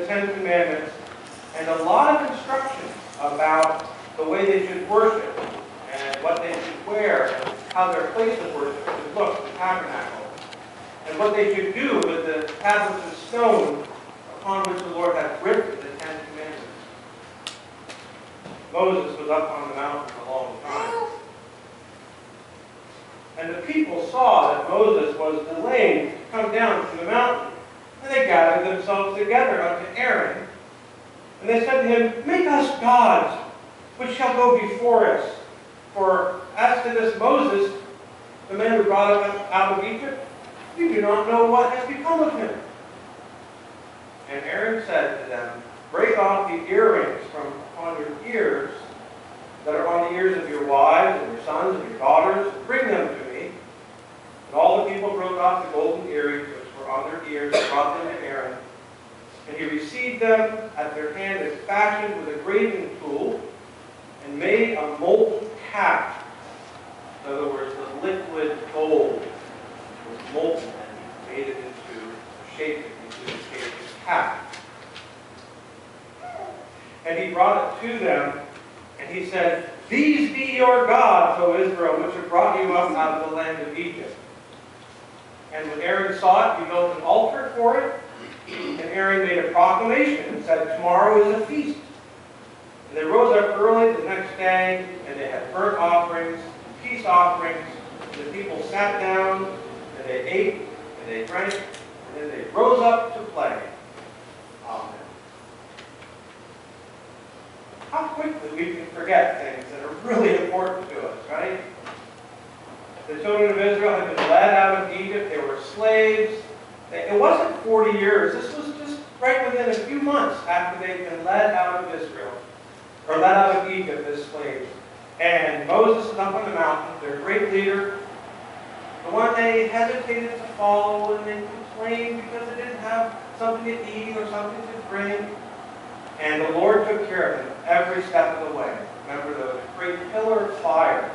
Ten Commandments and a lot of instructions about the way they should worship and what they should wear and how their place of worship should look, the tabernacle, and what they should do with the tablets of stone upon which the Lord had written the Ten Commandments. Moses was up on the mountain a long time. And the people saw that Moses was delaying to come down from the mountain. And they gathered themselves together unto Aaron. And they said to him, Make us gods, which shall go before us. For as to this Moses, the man who brought us out of Egypt, we do not know what has become of him. And Aaron said to them, Break off the earrings from upon your ears that are on the ears of your wives and your sons and your daughters, and bring them to me. And all the people broke off the golden earrings which were on their ears and brought them to Aaron. And he received them at their hand and fashioned with a graving tool and made a molten calf. In other words, the liquid gold was molten and he made it into a shape into the shape of a calf. And he brought it to them, and he said, These be your gods, O Israel, which have brought you up out of the land of Egypt. And when Aaron saw it, he built an altar for it. And Aaron made a proclamation and said, Tomorrow is a feast. And they rose up early the next day, and they had burnt offerings, peace offerings. And the people sat down, and they ate, and they drank, and then they rose up to play. Amen. How quickly we can forget things that are really important to us, right? The children of Israel had been led out of Egypt. They were slaves. It wasn't 40 years. This was just right within a few months after they'd been led out of Israel, or led out of Egypt as slaves. And Moses is up on the mountain, their great leader, the one they hesitated to follow, and they complained because they didn't have something to eat or something to drink. And the Lord took care of them every step of the way. Remember the great pillar of fire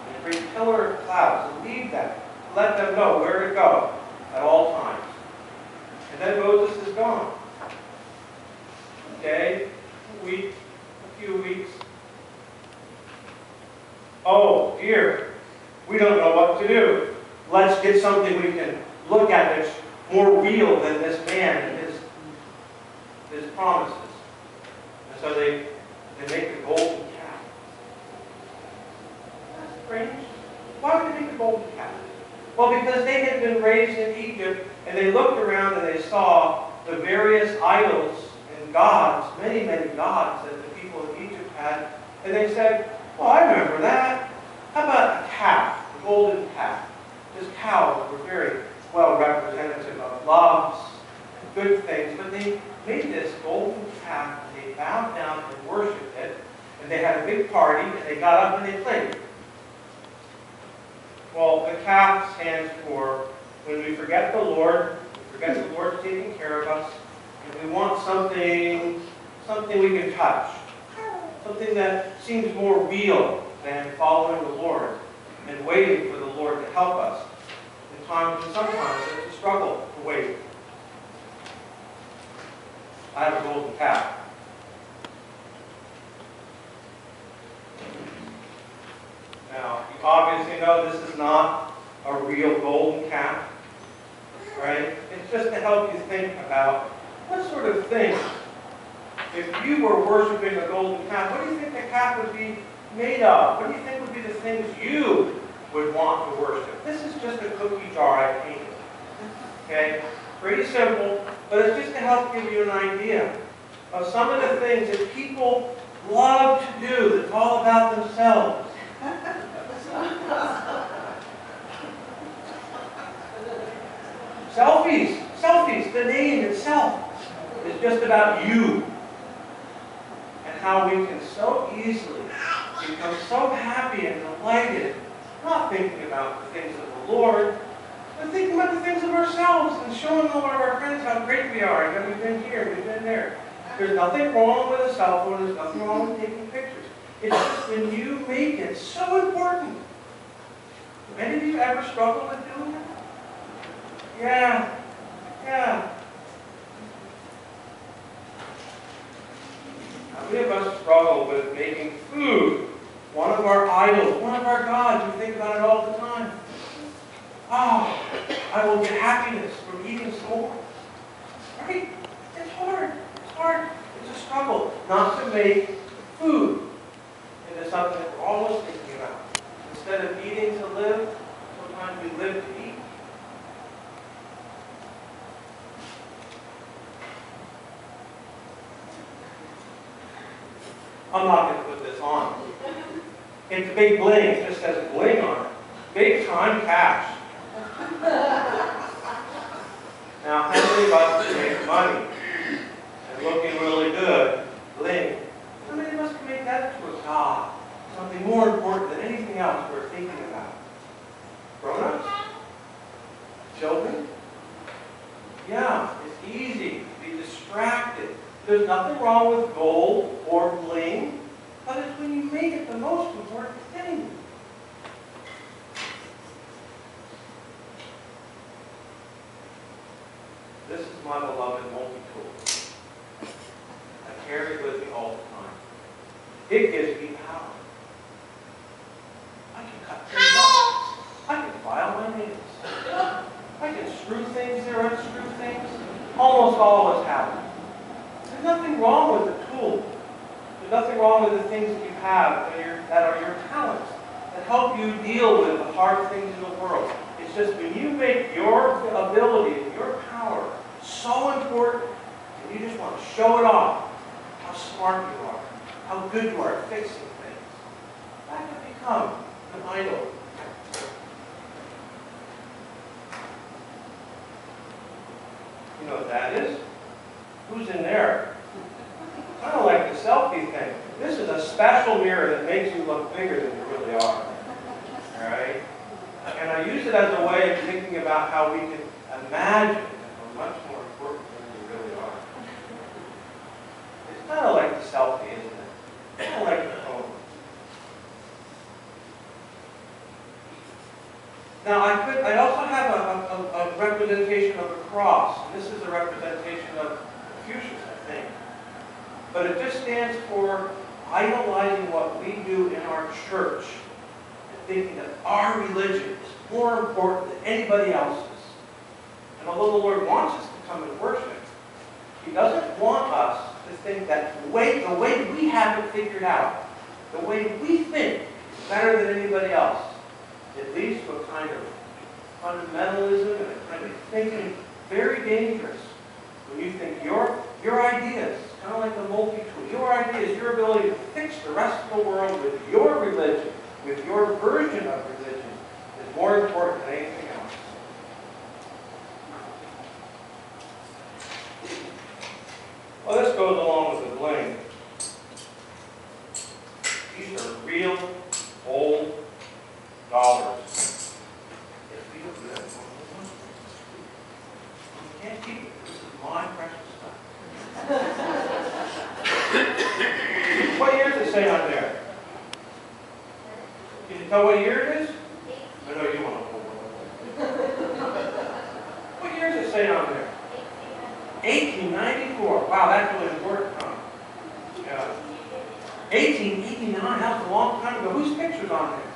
and the great pillar of cloud to lead them, to let them know where to go at all times. And then Moses is gone. A day, a week, a few weeks. Oh dear, we don't know what to do. Let's get something we can look at that's more real than this man and his promises. And so they make the golden calf. That's strange. Why would they make the golden calf? Well, because they had been raised in Egypt, and they looked around and they saw the various idols and gods, many, many gods that the people of Egypt had, and they said, well, I remember that. How about a calf, a golden calf? Because cows were very well representative of loves and good things, but they made this golden calf, and they bowed down and worshipped it, and they had a big party, and they got up and they played. Well, the calf stands for when we forget the Lord, we forget the Lord's taking care of us, and we want something we can touch, something that seems more real than following the Lord and waiting for the Lord to help us in times when sometimes it's a struggle to wait. I have a golden calf. Now, you obviously know this is not a real golden calf, right? It's just to help you think about what sort of things, if you were worshiping a golden calf, what do you think the calf would be made of? What do you think would be the things you would want to worship? This is just a cookie jar I painted. Okay? Pretty simple, but it's just to help give you an idea of some of the things that people love to do that's all about themselves. Selfies, the name itself is just about you. And how we can so easily become so happy and delighted, not thinking about the things of the Lord, but thinking about the things of ourselves and showing all of our friends how great we are and that we've been here, we've been there. There's nothing wrong with a cell phone, there's nothing wrong with taking pictures. It's just when you make it so important. Have any of you ever struggled with doing that? Yeah. many of us struggle with making food one of our idols, one of our gods. We think about it all the time. Oh, I will get happiness from eating some more. Right? It's hard. It's hard. It's a struggle not to make food into something that we're always thinking about. Instead of eating to live, sometimes we live to eat. I'm not going to put this on. It's big bling. It just says bling on it. Big time cash. Now, how many of us can make money and looking really good, bling? How many of us can make that into a god? Something more important than anything else we're thinking about. Grown-ups? Children? Yeah, it's easy to be distracted. There's nothing wrong with gold or bling, but it's when you make it the most important thing. This is my beloved multi-tool. I carry it with me all the time. It gives me power. I can cut things off. I can file my nails. I can screw things there, unscrew things. Almost all of us have it. There's nothing wrong with the tool. There's nothing wrong with the things that you have that are your talents, that help you deal with the hard things in the world. It's just when you make your ability and your power so important, and you just want to show it off, how smart you are, how good you are at fixing things, that can become an idol. You know what that is? Who's in there? I don't like the selfie thing. This is a special mirror that makes you look bigger than you really are. All right? And I use it as a way of thinking about how we can imagine that we're much more important than we really are. It's kind of like the selfie, isn't it? Kind of like the phone. Now, I also have a representation of a cross. This is a representation of Confucius, I think. But it just stands for idolizing what we do in our church and thinking that our religion is more important than anybody else's. And although the Lord wants us to come and worship, He doesn't want us to think that the way we have it figured out, the way we think is better than anybody else. It leads to a kind of fundamentalism and a kind of thinking very dangerous when you think your ideas, kind of like the multi-tool, your ideas, your ability to fix the rest of the world with your religion, with your version of religion, is more important than anything else. Well, this goes along with the bling. These are real, old dollars. You can't keep it. This is my precious stuff. What year does it say on there? Can you tell what year it is? I know you want to hold one. What year does it say on there? 1894. Wow, that's really important, huh? Yeah. 1889, that was a long time ago. Whose picture's on there?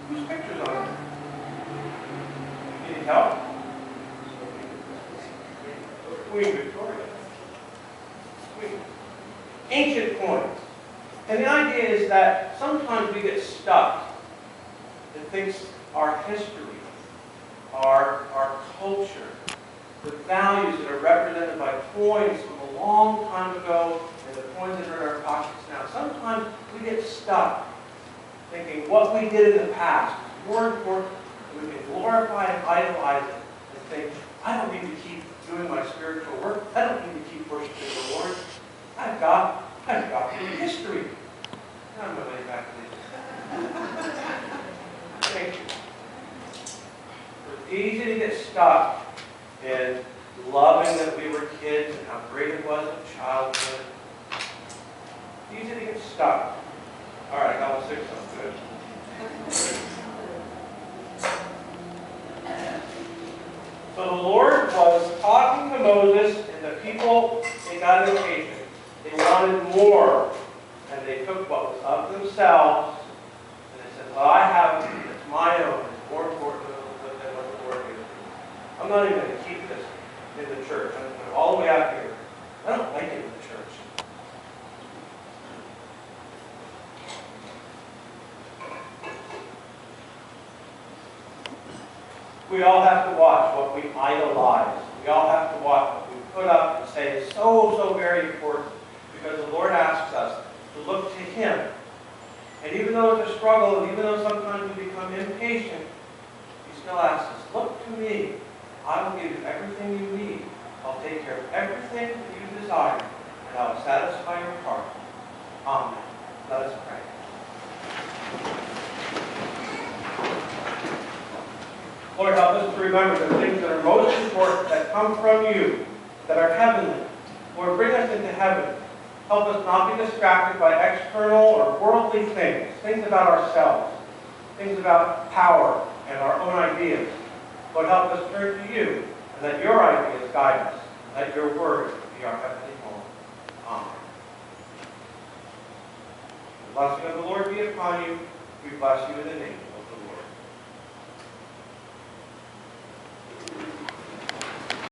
Whose picture's on there? Can you tell? Queen Victoria. Queen. Ancient coins. And the idea is that sometimes we get stuck in things, our history, our culture, the values that are represented by coins from a long time ago and the coins that are in our pockets now. Sometimes we get stuck thinking what we did in the past is more important. We can glorify and idolize it and think, I don't need to keep doing my spiritual work. I don't need to keep worshiping the Lord. I've got history. I'm going to lay back to this. Thank you. It's easy to get stuck in loving that we were kids and how great it was in childhood. It's easy to get stuck. All right, I got 1 6 on good. So the Lord was talking to Moses and the people, they got an occasion. They wanted more. And they took what was of themselves, and they said, well, I have, it's my own. It's more important than what the Lord gives me. I'm not even going to keep this in the church. I'm going to go all the way out here. I don't like it in the church. We all have to watch what we idolize. We all have to watch what we put up and say is so very important, because the Lord asks us to look to Him. And even though it's a struggle, and even though sometimes we become impatient, He still asks us, look to me. I will give you everything you need. I'll take care of everything that you desire, and I will satisfy your heart. Amen. Let us pray. Lord, help us to remember the things that are most important, that come from you, that are heavenly. Lord, bring us into heaven. Help us not be distracted by external or worldly things, things about ourselves, things about power and our own ideas. Lord, help us turn to you, and let your ideas guide us. Let your word be our heavenly home. Amen. The blessing of the Lord be upon you. We bless you in the name